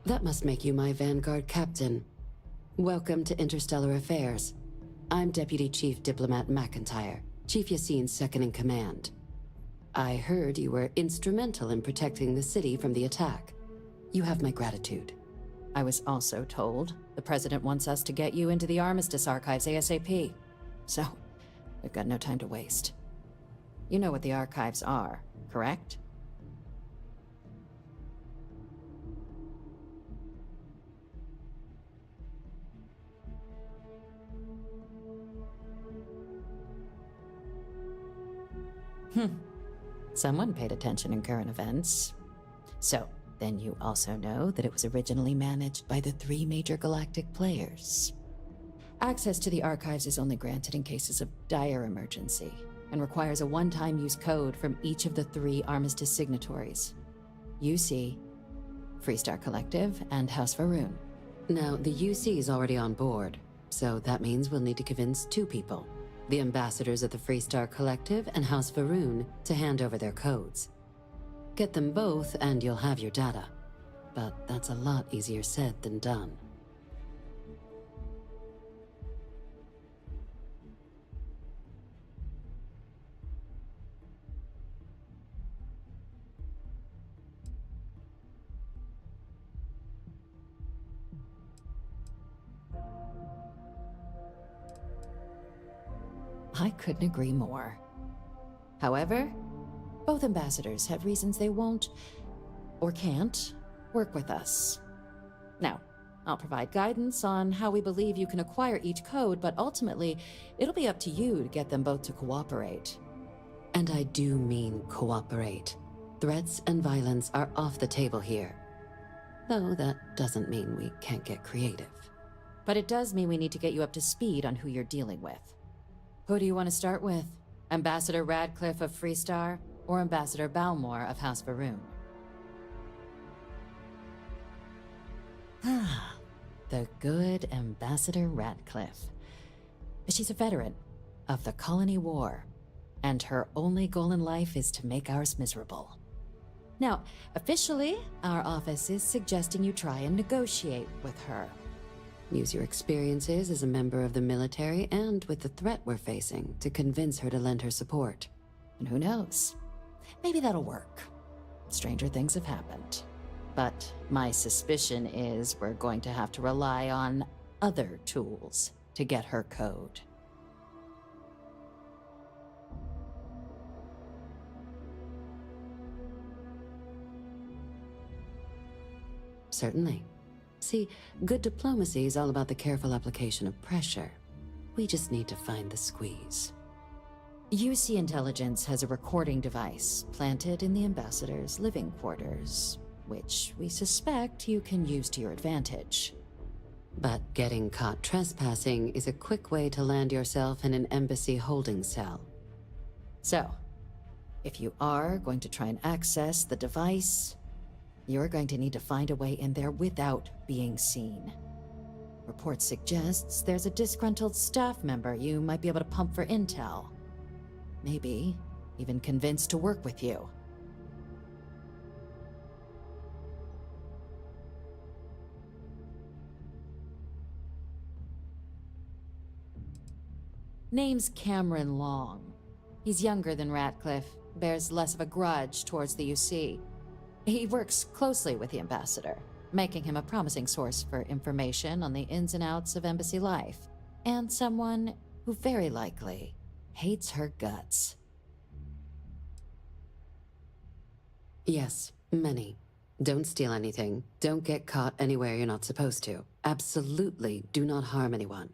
That must make you my Vanguard captain. Welcome to Interstellar Affairs. I'm Deputy Chief Diplomat McIntyre, Chief Yassine's second-in-command. I heard you were instrumental in protecting the city from the attack. You have my gratitude. I was also told the President wants us to get you into the Armistice archives ASAP. So, we've got no time to waste. You know what the archives are, correct? Someone paid attention in current events. So, then you also know that it was originally managed by the 3 major galactic players. Access to the archives is only granted in cases of dire emergency, and requires a one-time use code from each of the 3 Armistice signatories. UC, Freestar Collective, and House Varun. Now, the UC is already on board, so that means we'll need to convince 2 people. The ambassadors of the Freestar Collective and House Varun to hand over their codes. Get them both and you'll have your data. But that's a lot easier said than done. I couldn't agree more. However, both ambassadors have reasons they won't, or can't, work with us. Now, I'll provide guidance on how we believe you can acquire each code, but ultimately, it'll be up to you to get them both to cooperate. And I do mean cooperate. Threats and violence are off the table here. Though that doesn't mean we can't get creative. But it does mean we need to get you up to speed on who you're dealing with. Who do you want to start with? Ambassador Radcliffe of Freestar, or Ambassador Balmore of House Varun? Ah, the good Ambassador Radcliffe. She's a veteran of the Colony War, and her only goal in life is to make ours miserable. Now, officially, our office is suggesting you try and negotiate with her. Use your experiences as a member of the military and with the threat we're facing to convince her to lend her support. And who knows? Maybe that'll work. Stranger things have happened. But my suspicion is we're going to have to rely on other tools to get her code. Certainly. See, good diplomacy is all about the careful application of pressure. We just need to find the squeeze. UC Intelligence has a recording device planted in the ambassador's living quarters, which we suspect you can use to your advantage. But getting caught trespassing is a quick way to land yourself in an embassy holding cell. So, if you are going to try and access the device, you're going to need to find a way in there without being seen. Report suggests there's a disgruntled staff member you might be able to pump for intel. Maybe even convince to work with you. Name's Cameron Long. He's younger than Ratcliffe, bears less of a grudge towards the UC. He works closely with the ambassador, making him a promising source for information on the ins and outs of embassy life, and someone who very likely hates her guts. Yes, many. Don't steal anything. Don't get caught anywhere you're not supposed to. Absolutely do not harm anyone.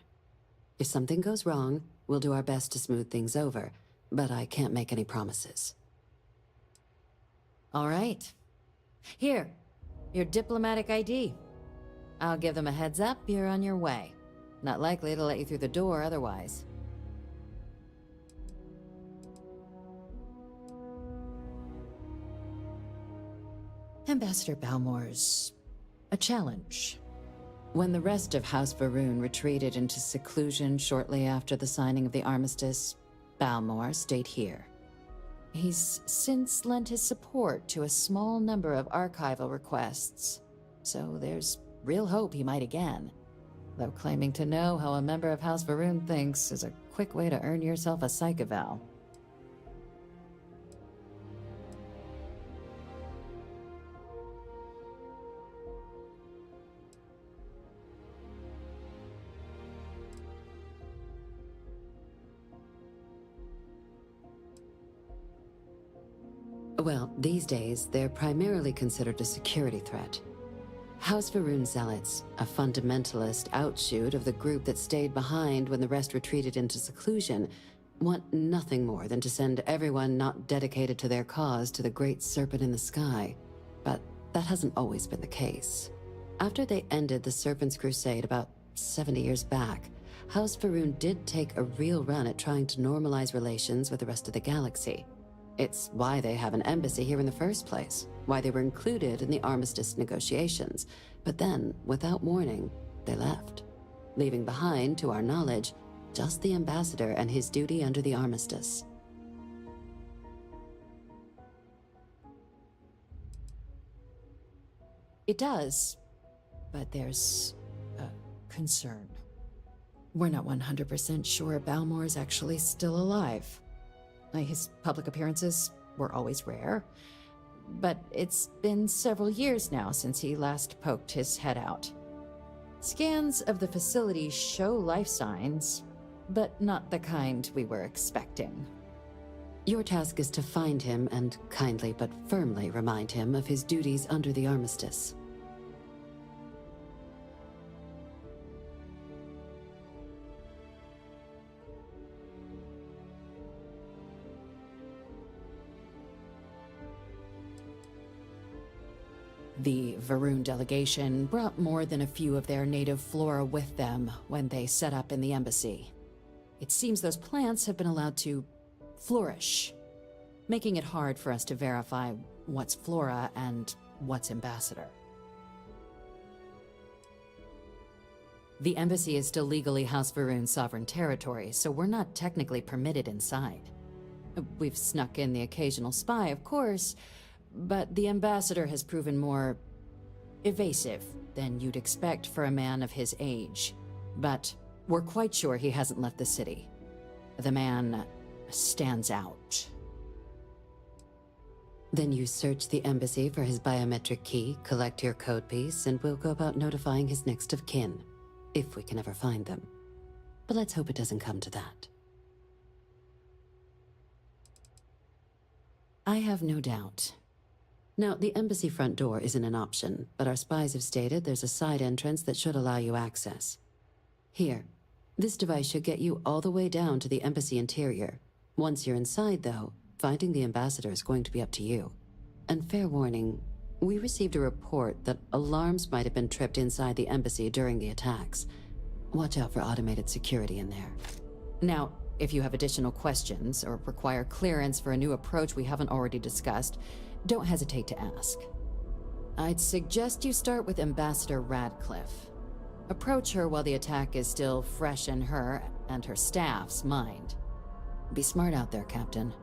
If something goes wrong, we'll do our best to smooth things over, but I can't make any promises. All right. Here, your diplomatic ID. I'll give them a heads up, you're on your way. Not likely to let you through the door otherwise. Ambassador Balmore's a challenge. When the rest of House Varun retreated into seclusion shortly after the signing of the armistice, Balmore stayed here. He's since lent his support to a small number of archival requests, so there's real hope he might again. Though claiming to know how a member of House Varun thinks is a quick way to earn yourself a psych eval. Well, these days, they're primarily considered a security threat. House Varun Zealots, a fundamentalist outshoot of the group that stayed behind when the rest retreated into seclusion, want nothing more than to send everyone not dedicated to their cause to the great serpent in the sky. But that hasn't always been the case. After they ended the Serpent's Crusade about 70 years back, House Varun did take a real run at trying to normalize relations with the rest of the galaxy. It's why they have an embassy here in the first place, why they were included in the armistice negotiations. But then, without warning, they left, leaving behind, to our knowledge, just the ambassador and his duty under the armistice. It does, but there's a concern. We're not 100% sure Balmore's actually still alive. His public appearances were always rare, but it's been several years now since he last poked his head out. Scans of the facility show life signs, but not the kind we were expecting. Your task is to find him and kindly but firmly remind him of his duties under the armistice. The Varun delegation brought more than a few of their native flora with them when they set up in the embassy. It seems those plants have been allowed to flourish, making it hard for us to verify what's flora and what's ambassador. The embassy is still legally House Varun's sovereign territory, so we're not technically permitted inside. We've snuck in the occasional spy, of course, but the ambassador has proven more evasive than you'd expect for a man of his age. But we're quite sure he hasn't left the city. The man stands out. Then you search the embassy for his biometric key, collect your code piece, and we'll go about notifying his next of kin, if we can ever find them. But let's hope it doesn't come to that. I have no doubt. Now, the embassy front door isn't an option, but our spies have stated there's a side entrance that should allow you access. Here, this device should get you all the way down to the embassy interior. Once you're inside, though, finding the ambassador is going to be up to you. And fair warning, we received a report that alarms might have been tripped inside the embassy during the attacks. Watch out for automated security in there. Now, if you have additional questions or require clearance for a new approach we haven't already discussed, don't hesitate to ask. I'd suggest you start with Ambassador Radcliffe. Approach her while the attack is still fresh in her and her staff's mind. Be smart out there, Captain.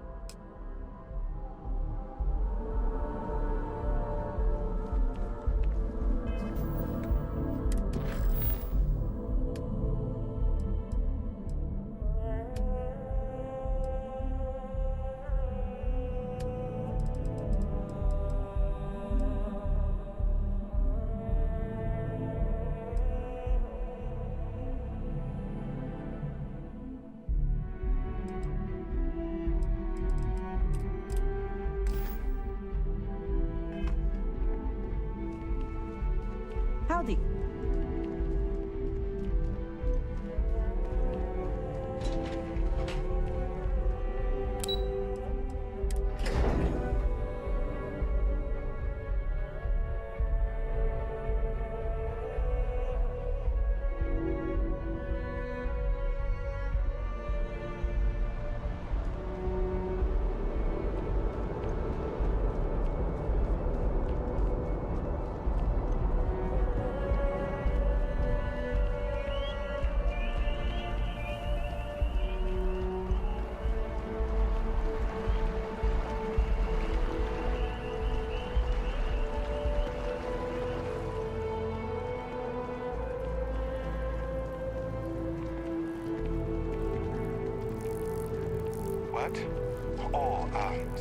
What? Oh,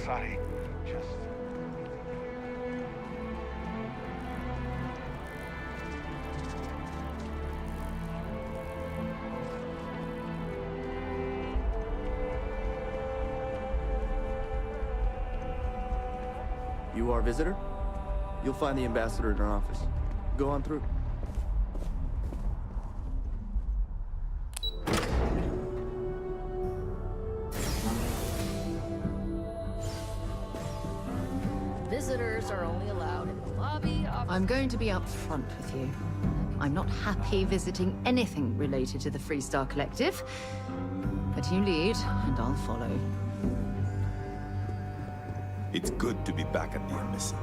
sorry. Just... You are a visitor? You'll find the ambassador in her office. Go on through. Visitors are only allowed in the lobby of... I'm going to be upfront with you. I'm not happy visiting anything related to the Freestar Collective. But you lead, and I'll follow. It's good to be back at the embassy.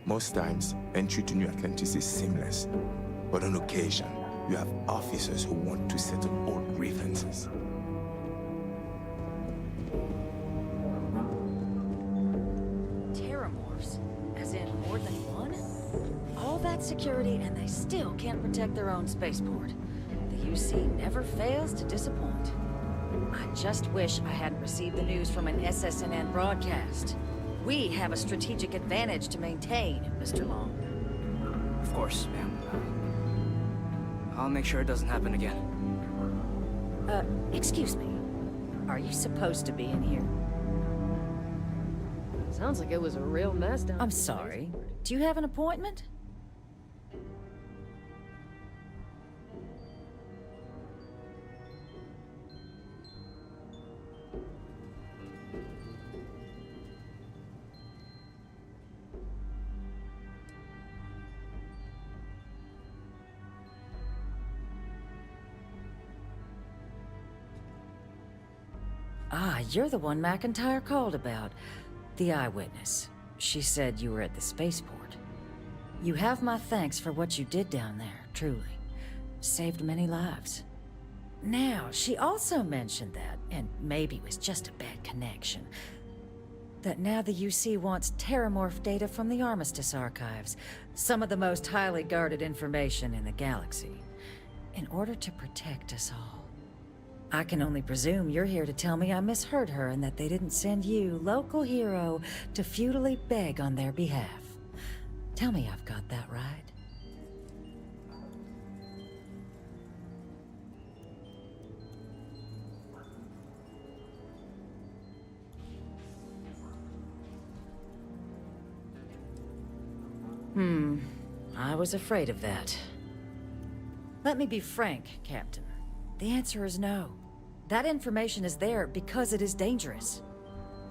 Most times, entry to New Atlantis is seamless. But on occasion, you have officers who want to settle old grievances. Terramorphs? As in more than one? All that security and they still can't protect their own spaceport. The UC never fails to disappoint. I just wish I hadn't received the news from an SSNN broadcast. We have a strategic advantage to maintain, Mr. Long. Of course, ma'am. I'll make sure it doesn't happen again. Excuse me. Are you supposed to be in here? Sounds like it was a real mess down I'm sorry. Do you have an appointment? Ah, you're the one McIntyre called about. The eyewitness. She said you were at the spaceport. You have my thanks for what you did down there, truly. Saved many lives. Now, she also mentioned that, and maybe it was just a bad connection, that now the UC wants Terramorph data from the Armistice archives, some of the most highly guarded information in the galaxy, in order to protect us all. I can only presume you're here to tell me I misheard her and that they didn't send you, local hero, to futilely beg on their behalf. Tell me I've got that right. I was afraid of that. Let me be frank, Captain. The answer is no. That information is there because it is dangerous.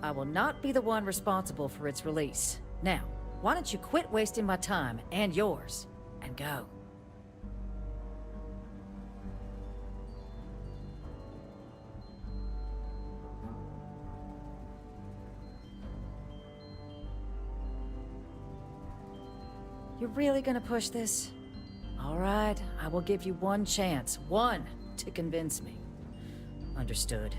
I will not be the one responsible for its release. Now, why don't you quit wasting my time and yours, and go? You're really gonna push this? All right, I will give you one chance. One to convince me. Understood.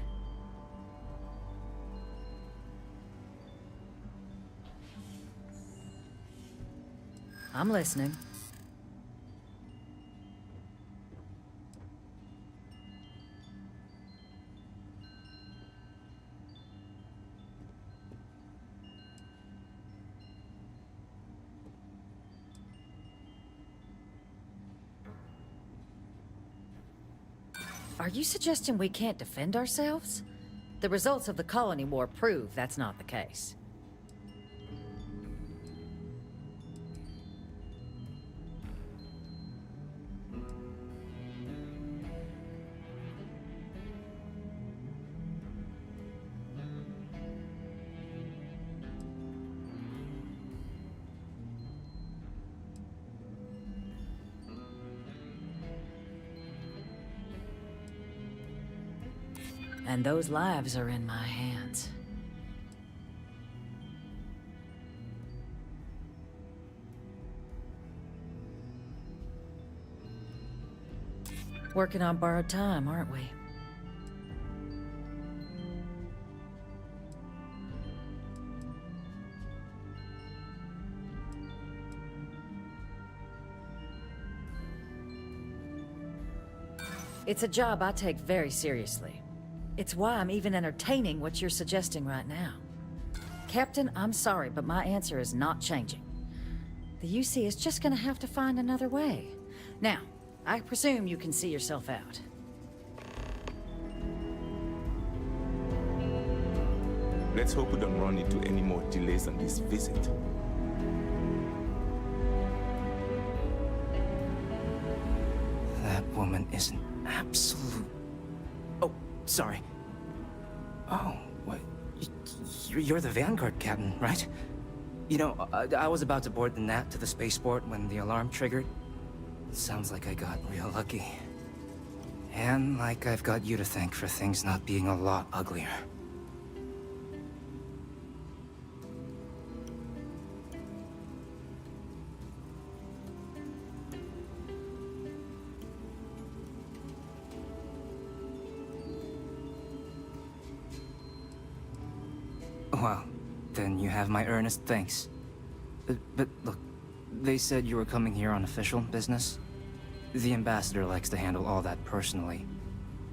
I'm listening. Are you suggesting we can't defend ourselves? The results of the colony war prove that's not the case. And those lives are in my hands. Working on borrowed time, aren't we? It's a job I take very seriously. It's why I'm even entertaining what you're suggesting right now. Captain, I'm sorry, but my answer is not changing. The UC is just gonna have to find another way. Now, I presume you can see yourself out. Let's hope we don't run into any more delays on this visit. That woman is an absolute... Oh, sorry. Oh, what? You're the Vanguard captain, right? You know, I was about to board the Nat to the spaceport when the alarm triggered. Sounds like I got real lucky. And like I've got you to thank for things not being a lot uglier. Well, then you have my earnest thanks. But look, they said you were coming here on official business. The ambassador likes to handle all that personally,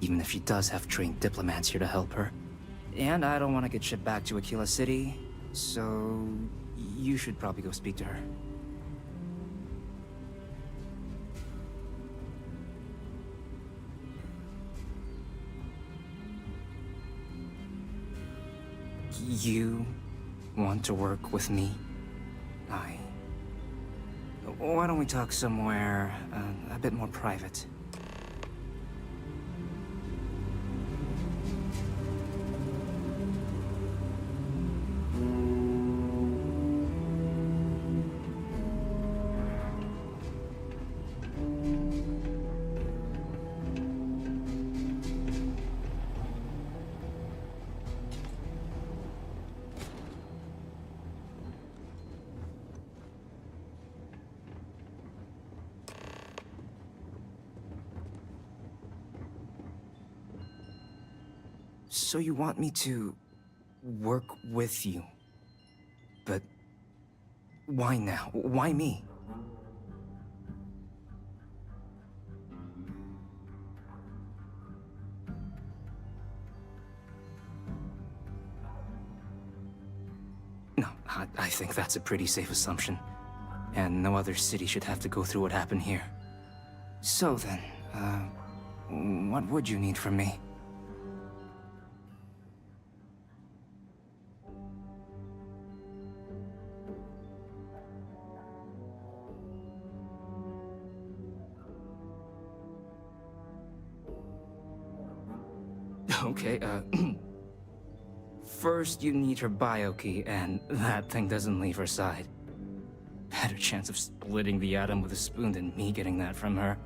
even if she does have trained diplomats here to help her. And I don't want to get shipped back to Aquila City, so you should probably go speak to her. You want to work with me? Why don't we talk somewhere a bit more private? So you want me to work with you? But why now? Why me? No, I think that's a pretty safe assumption. And no other city should have to go through what happened here. So then, what would you need from me? Okay, first you need her bio key, and that thing doesn't leave her side. Better chance of splitting the atom with a spoon than me getting that from her.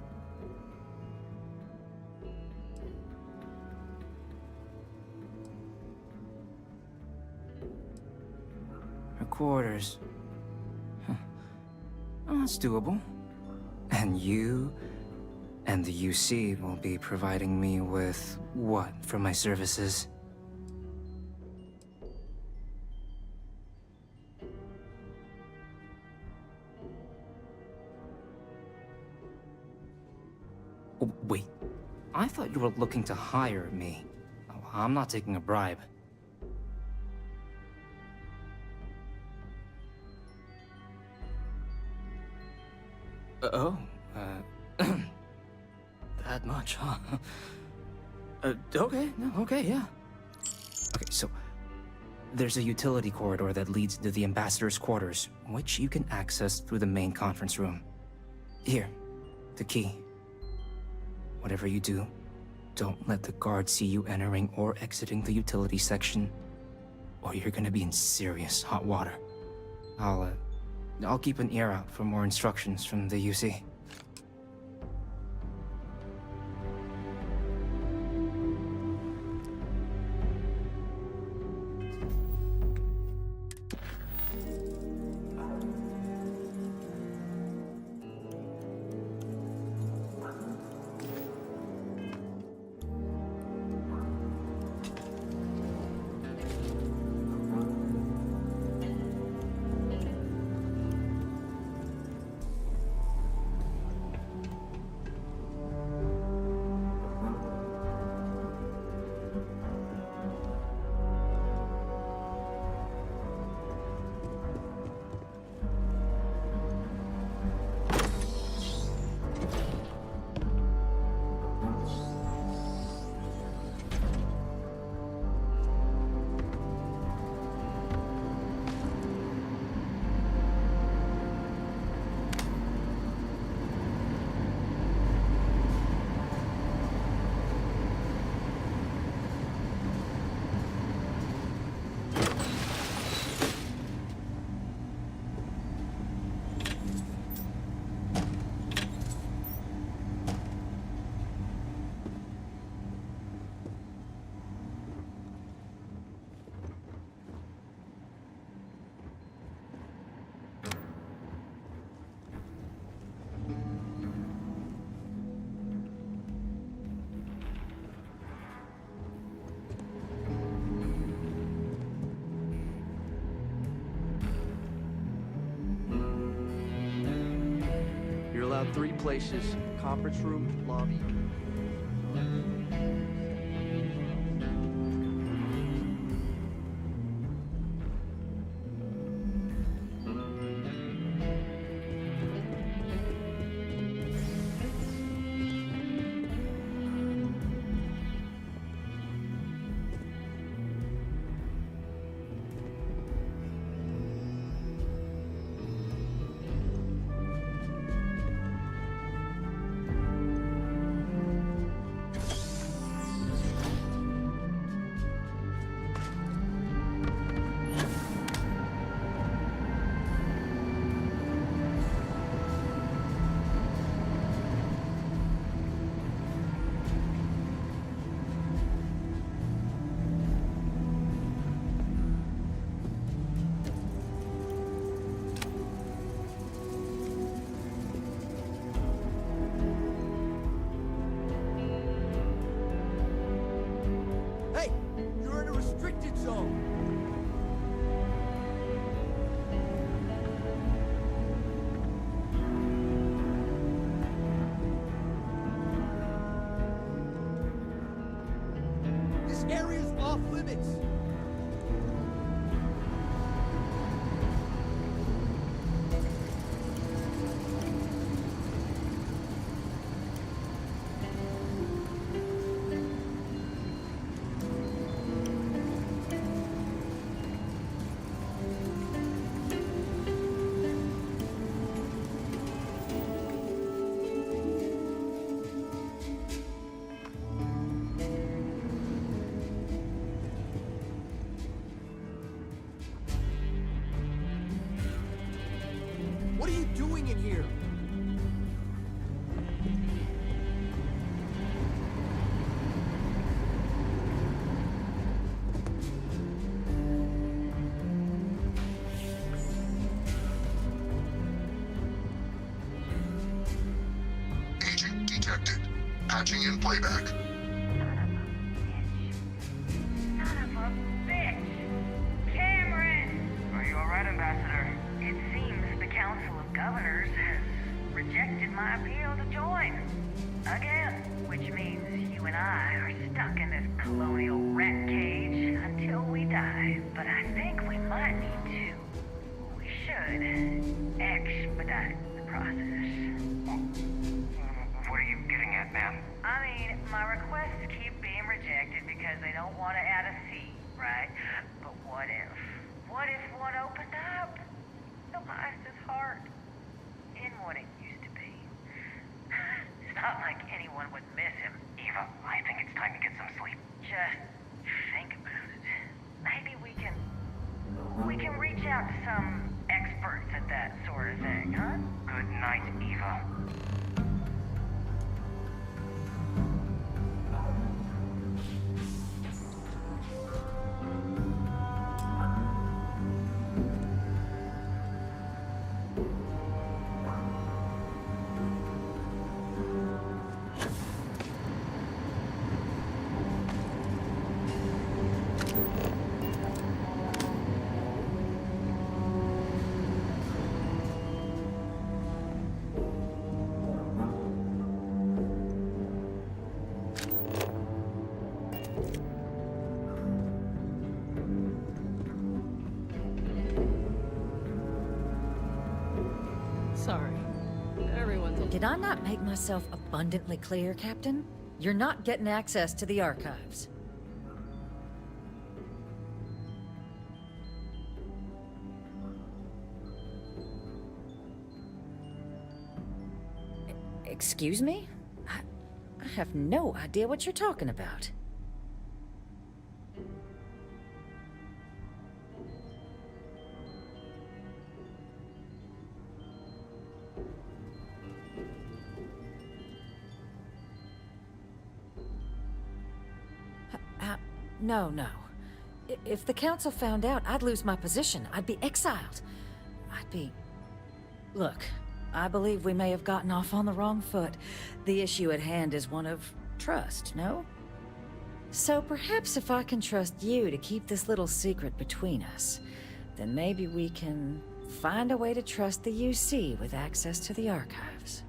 Her quarters. Huh. Oh, that's doable. And you and the UC will be providing me with what for my services? Oh, wait, I thought you were looking to hire me. Oh, I'm not taking a bribe. That much, huh? Okay, no, okay, yeah. Okay, so there's a utility corridor that leads to the ambassador's quarters, which you can access through the main conference room. Here, the key. Whatever you do, don't let the guards see you entering or exiting the utility section, or you're gonna be in serious hot water. I'll keep an ear out for more instructions from the UC. allowed 3 places: conference room, lobby. Hey! You're in a restricted zone! This area's off limits! What are you doing in here? Agent detected. Patching in playback. Son of a bitch! Cameron! Are you alright, Ambassador? It seems the Council of Governors has rejected my appeal to join. Again. Which means you and I are stuck in this colonial rat cage until we die. But I think we might need to. We should expedite the process. What are you getting at, ma'am? I mean, my requests keep being rejected because they don't want to add a seat, right? But what if? What if one opened up? The Meister's heart in what it used to be. It's not like anyone would miss him. Eva, I think it's time to get some sleep. Just think about it. Maybe we can reach out to some experts at that sort of thing, huh? Good night, Eva. Sorry. Everyone's Did I not make myself abundantly clear, Captain? You're not getting access to the archives. Excuse me? I have no idea what you're talking about. No, no. If the Council found out, I'd lose my position. I'd be exiled. I'd be... Look, I believe we may have gotten off on the wrong foot. The issue at hand is one of trust, no? So perhaps if I can trust you to keep this little secret between us, then maybe we can find a way to trust the UC with access to the archives.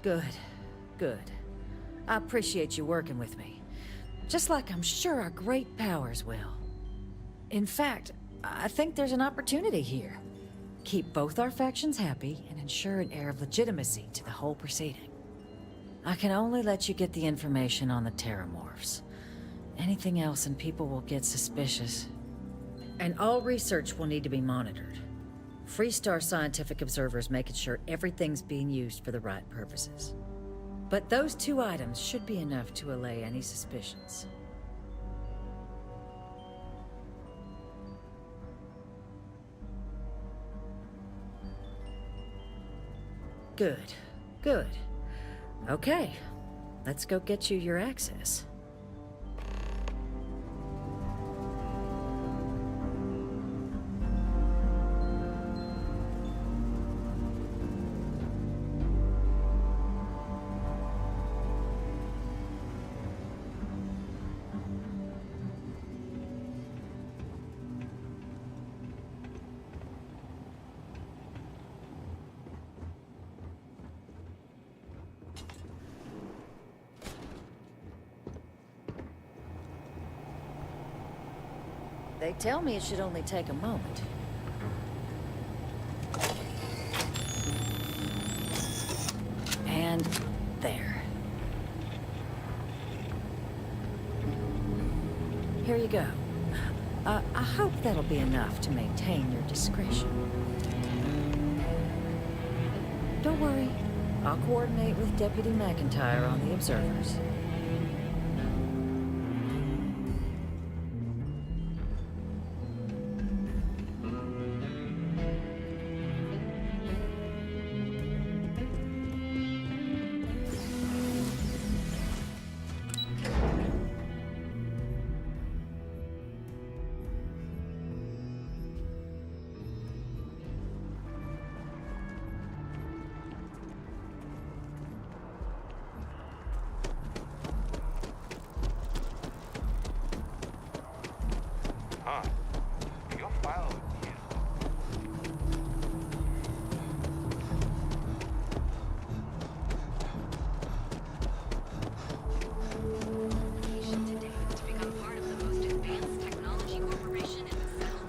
Good. Good. I appreciate you working with me. Just like I'm sure our great powers will. In fact, I think there's an opportunity here. Keep both our factions happy and ensure an air of legitimacy to the whole proceeding. I can only let you get the information on the Terramorphs. Anything else and people will get suspicious. And all research will need to be monitored. Freestar scientific observers making sure everything's being used for the right purposes. But those 2 items should be enough to allay any suspicions. Good. Good. Okay. Let's go get you your access. They tell me it should only take a moment. And there. Here you go. I hope that'll be enough to maintain your discretion. Don't worry. I'll coordinate with Deputy McIntyre on the observers. Your file with you. To become part of the most advanced technology corporation in the South.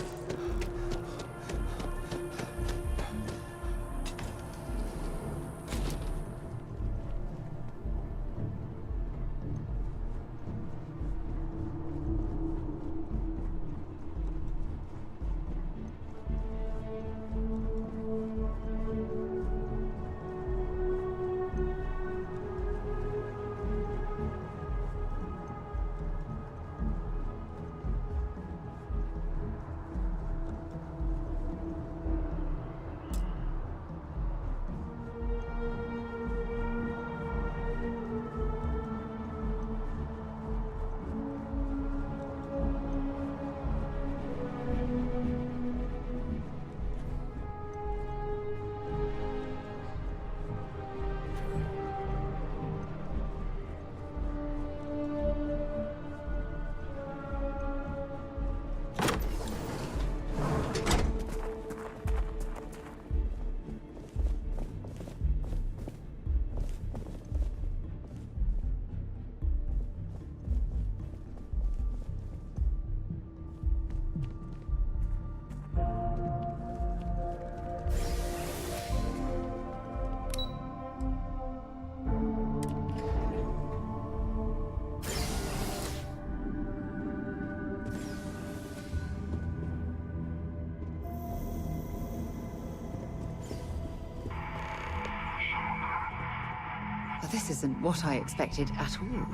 This isn't what I expected at all.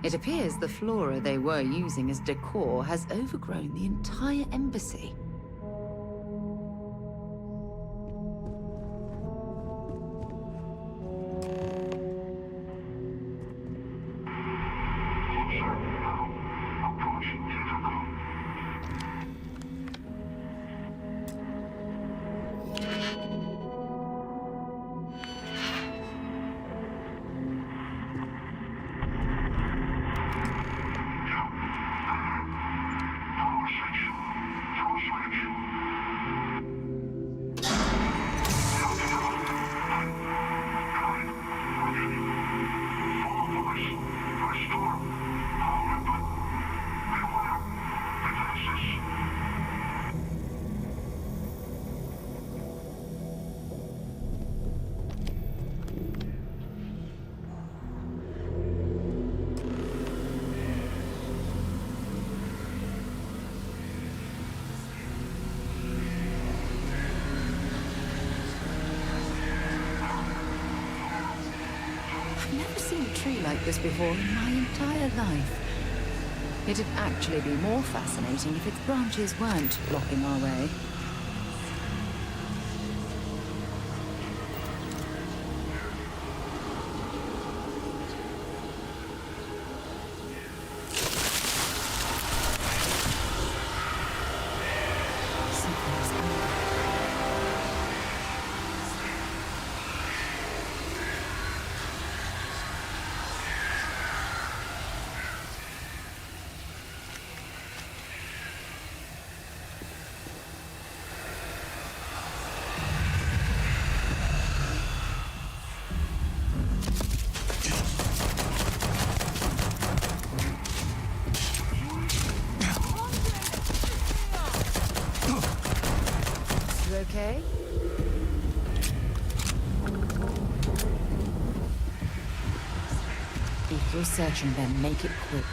It appears the flora they were using as decor has overgrown the entire embassy. I've never seen a tree like this before in my entire life. It'd actually be more fascinating if its branches weren't blocking our way. Okay? If you're searching them, make it quick.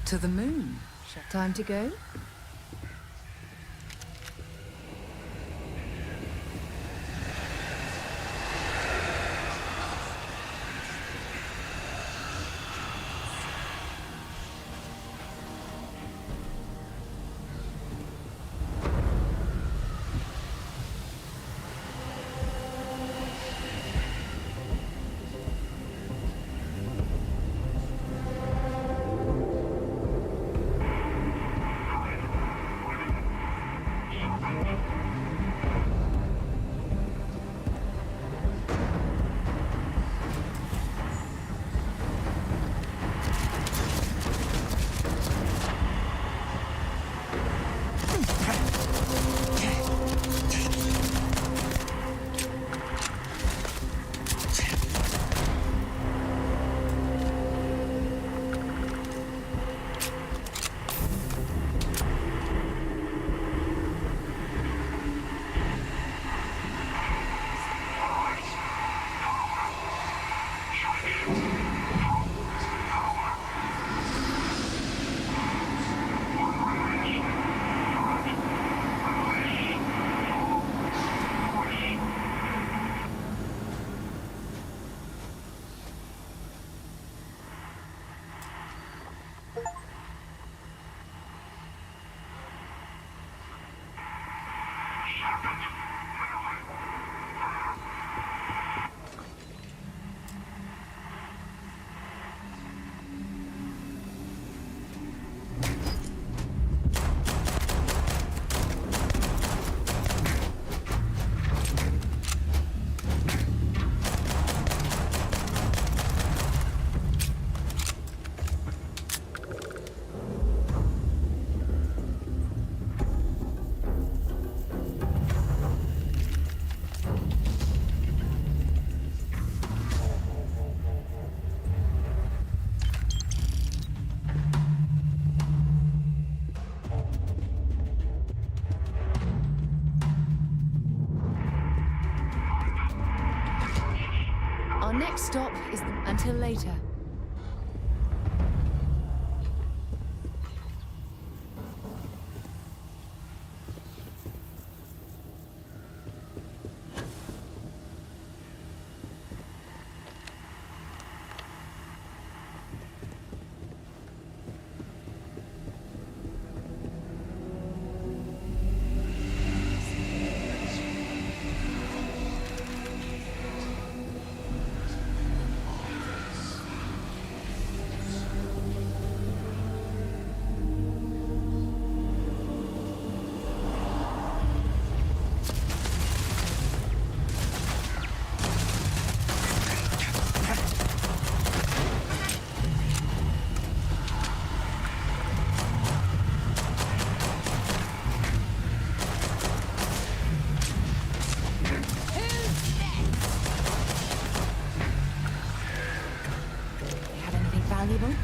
To the moon. Time to go? next stop is until later. Valuable?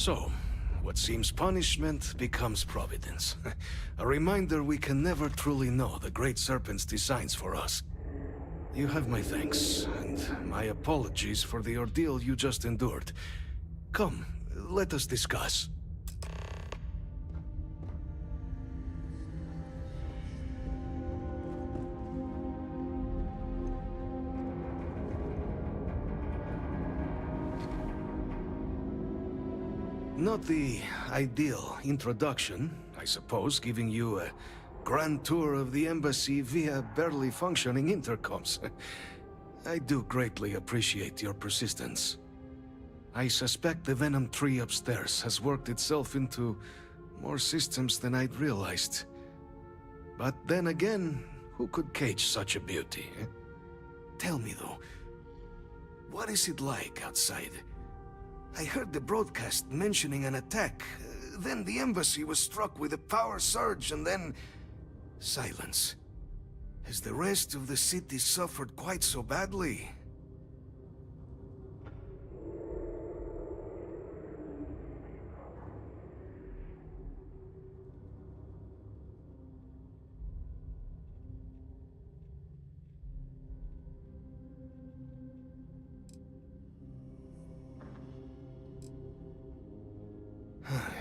So, what seems punishment becomes providence. A reminder we can never truly know the Great Serpent's designs for us. You have my thanks, and my apologies for the ordeal you just endured. Come, let us discuss. Not the ideal introduction, I suppose, giving you a grand tour of the embassy via barely functioning intercoms. I do greatly appreciate your persistence. I suspect the Venom tree upstairs has worked itself into more systems than I'd realized. But then again, who could cage such a beauty? Tell me though, what is it like outside? I heard the broadcast mentioning an attack. Then the embassy was struck with a power surge and then... silence. Has the rest of the city suffered quite so badly?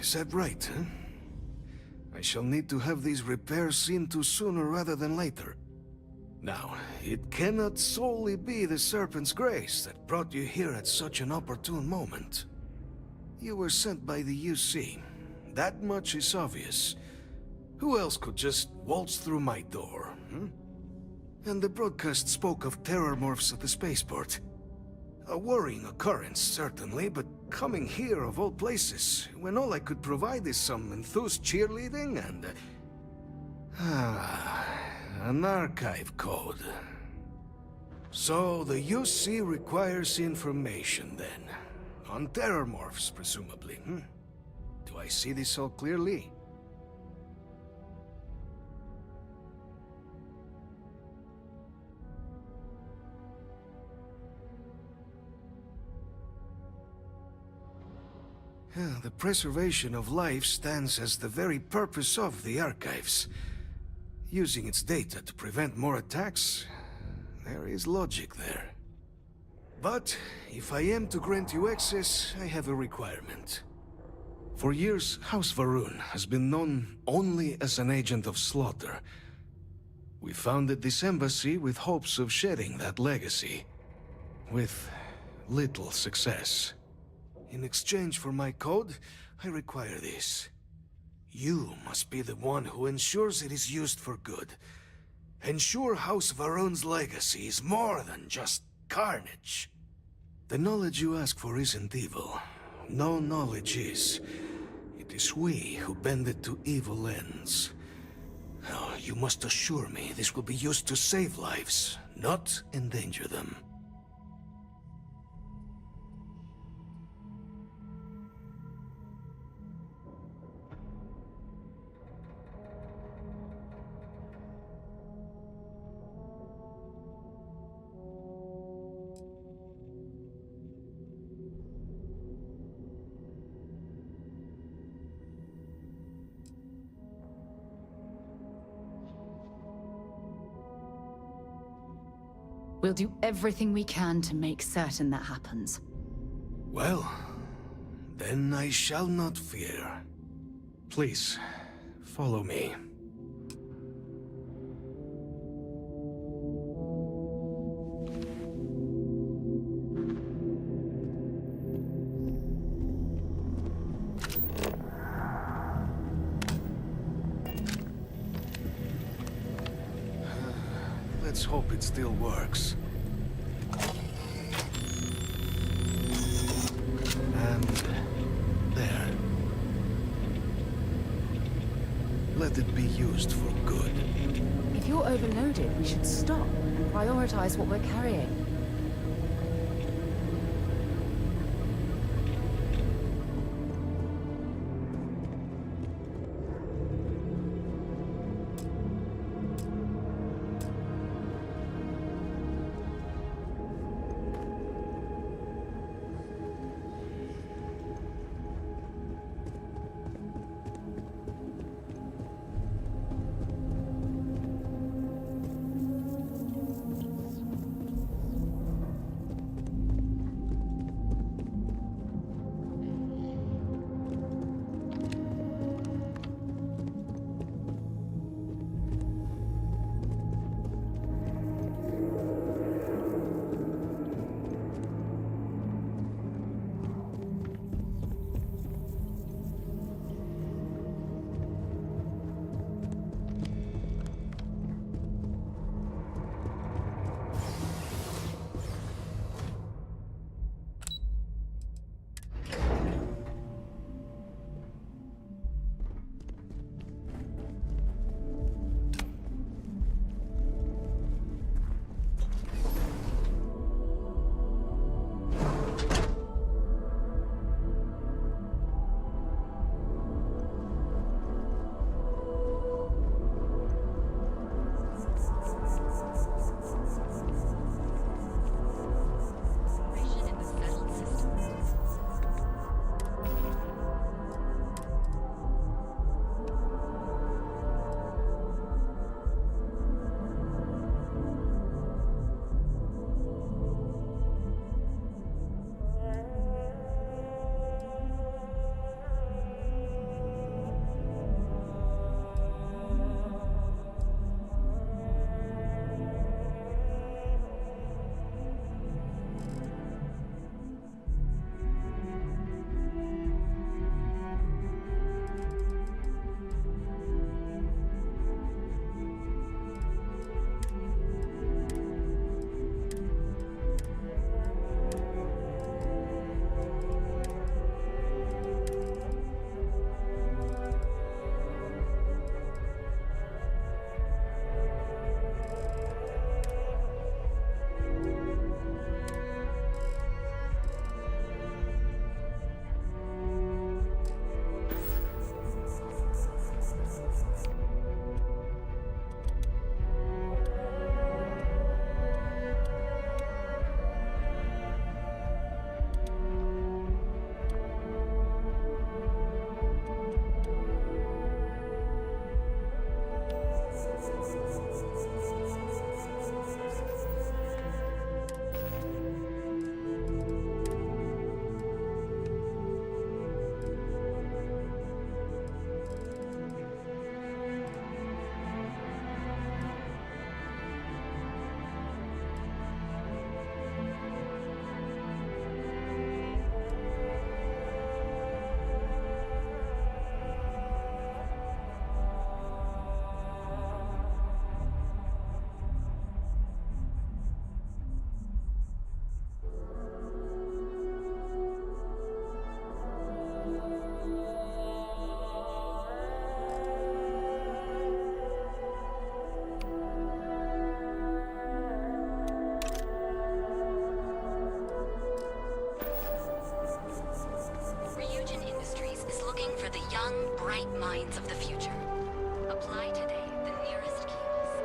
Is that right, huh? I shall need to have these repairs seen to sooner rather than later. Now, it cannot solely be the Serpent's grace that brought you here at such an opportune moment. You were sent by the UC. That much is obvious. Who else could just waltz through my door, hmm? And the broadcast spoke of terror morphs at the spaceport. A worrying occurrence, certainly, but coming here of all places, when all I could provide is some enthused cheerleading and... an archive code. So the UC requires information, then. On terror morphs, presumably, hmm? Do I see this all clearly? The preservation of life stands as the very purpose of the archives. Using its data to prevent more attacks, there is logic there. But if I am to grant you access, I have a requirement. For years, House Varun has been known only as an agent of slaughter. We founded this embassy with hopes of shedding that legacy, with little success. In exchange for my code, I require this. You must be the one who ensures it is used for good. Ensure House Varun's legacy is more than just carnage. The knowledge you ask for isn't evil. No knowledge is. It is we who bend it to evil ends. Now, you must assure me this will be used to save lives, not endanger them. We'll do everything we can to make certain that happens. Well, then I shall not fear. Please, follow me. Let's hope it still works. And there. Let it be used for good. If you're overloaded, we should stop and prioritize what we're carrying. Young, bright minds of the future. Apply today at the nearest kiosk.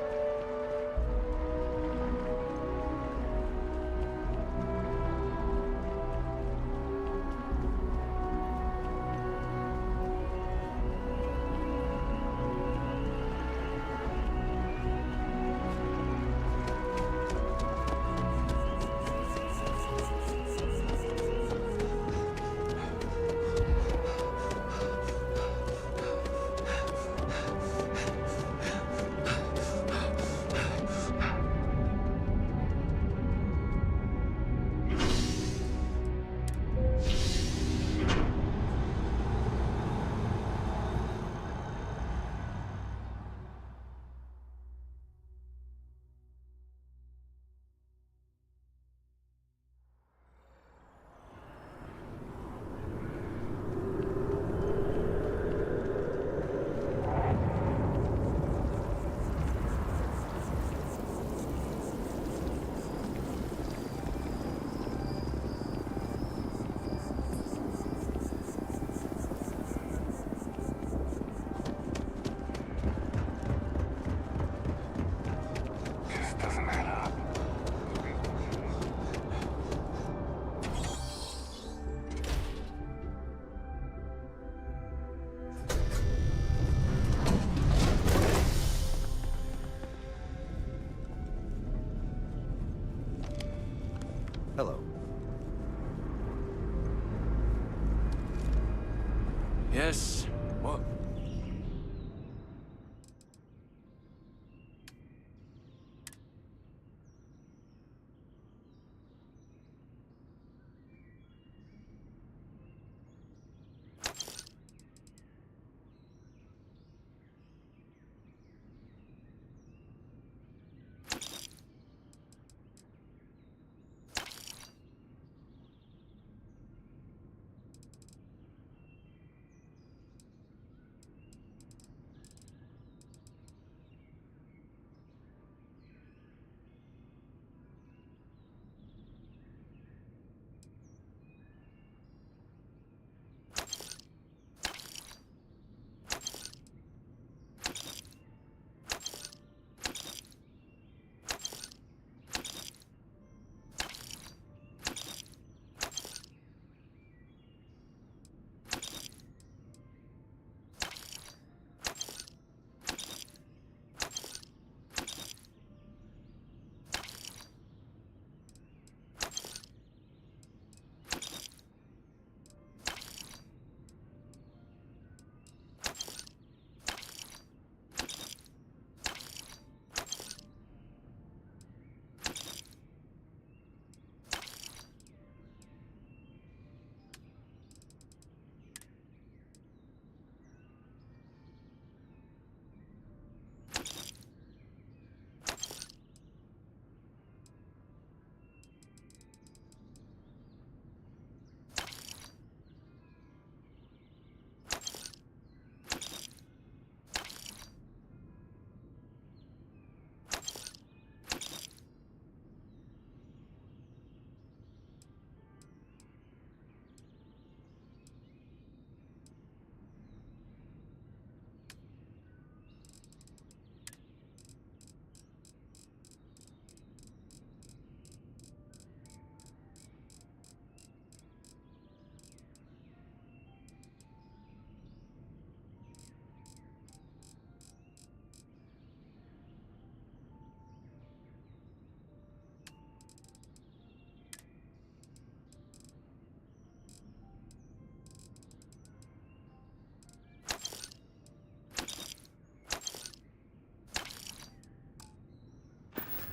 Hello. Yes. What?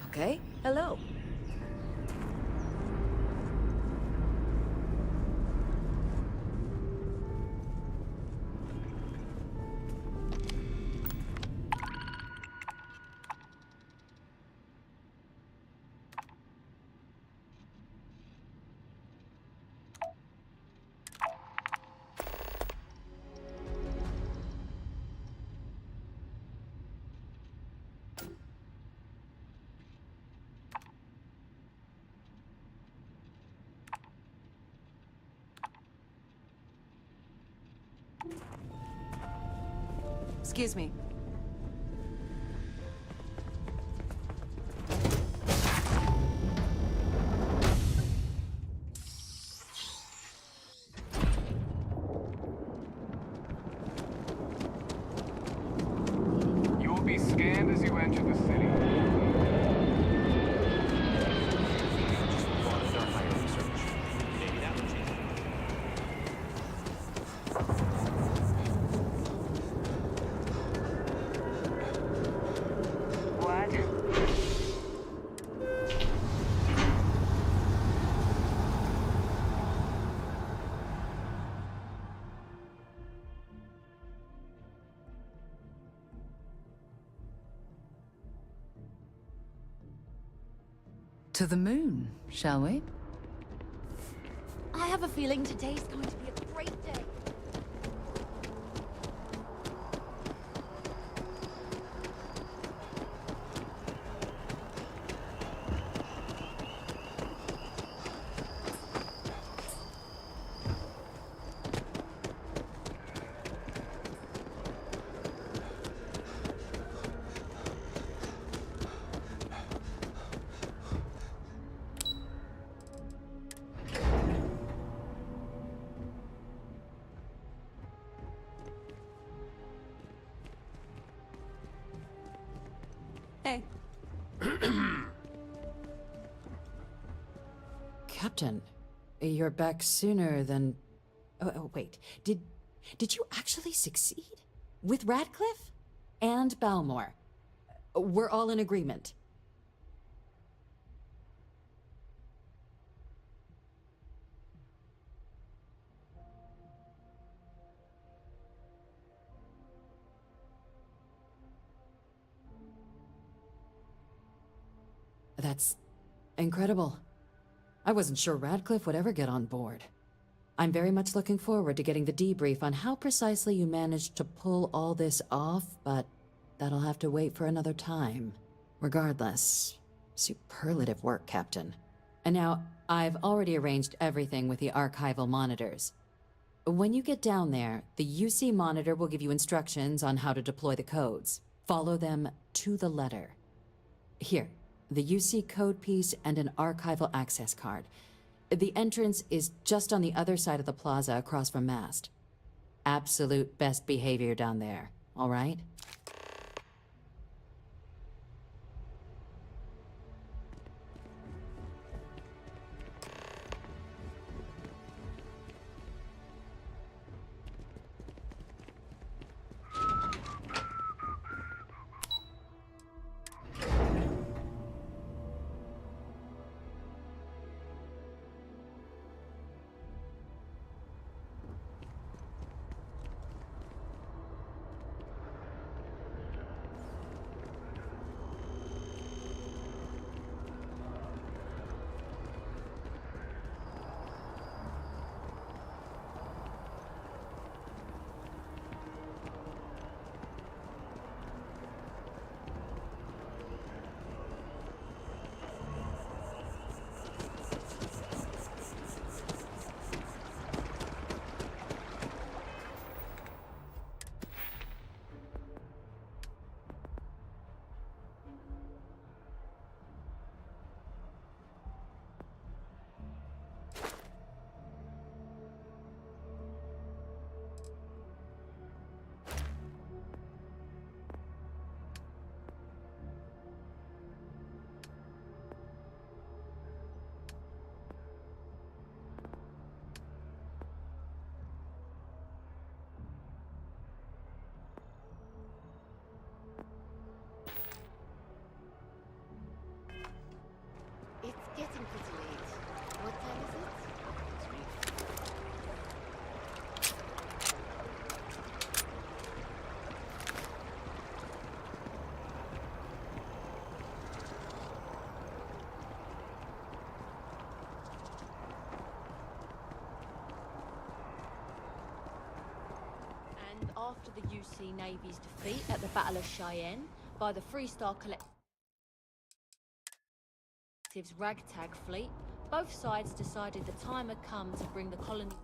Okay, hello. Excuse me. You will be scanned as you enter the city. What? To the moon, shall we? I have a feeling today's going to be a great day. Hey. Captain, you're back sooner than... Oh, wait. Did you actually succeed? With Radcliffe? And Balmore? We're all in agreement. That's incredible. I wasn't sure Radcliffe would ever get on board. I'm very much looking forward to getting the debrief on how precisely you managed to pull all this off, but that'll have to wait for another time. Regardless, superlative work, Captain. And now, I've already arranged everything with the archival monitors. When you get down there, the UC monitor will give you instructions on how to deploy the codes. Follow them to the letter. Here, the UC code piece and an archival access card. The entrance is just on the other side of the plaza across from Mast. Absolute best behavior down there, all right? It's getting pretty late. What time is it? And after the UC Navy's defeat at the Battle of Cheyenne by the Freestar Collective's ragtag fleet, both sides decided the time had come to bring the colony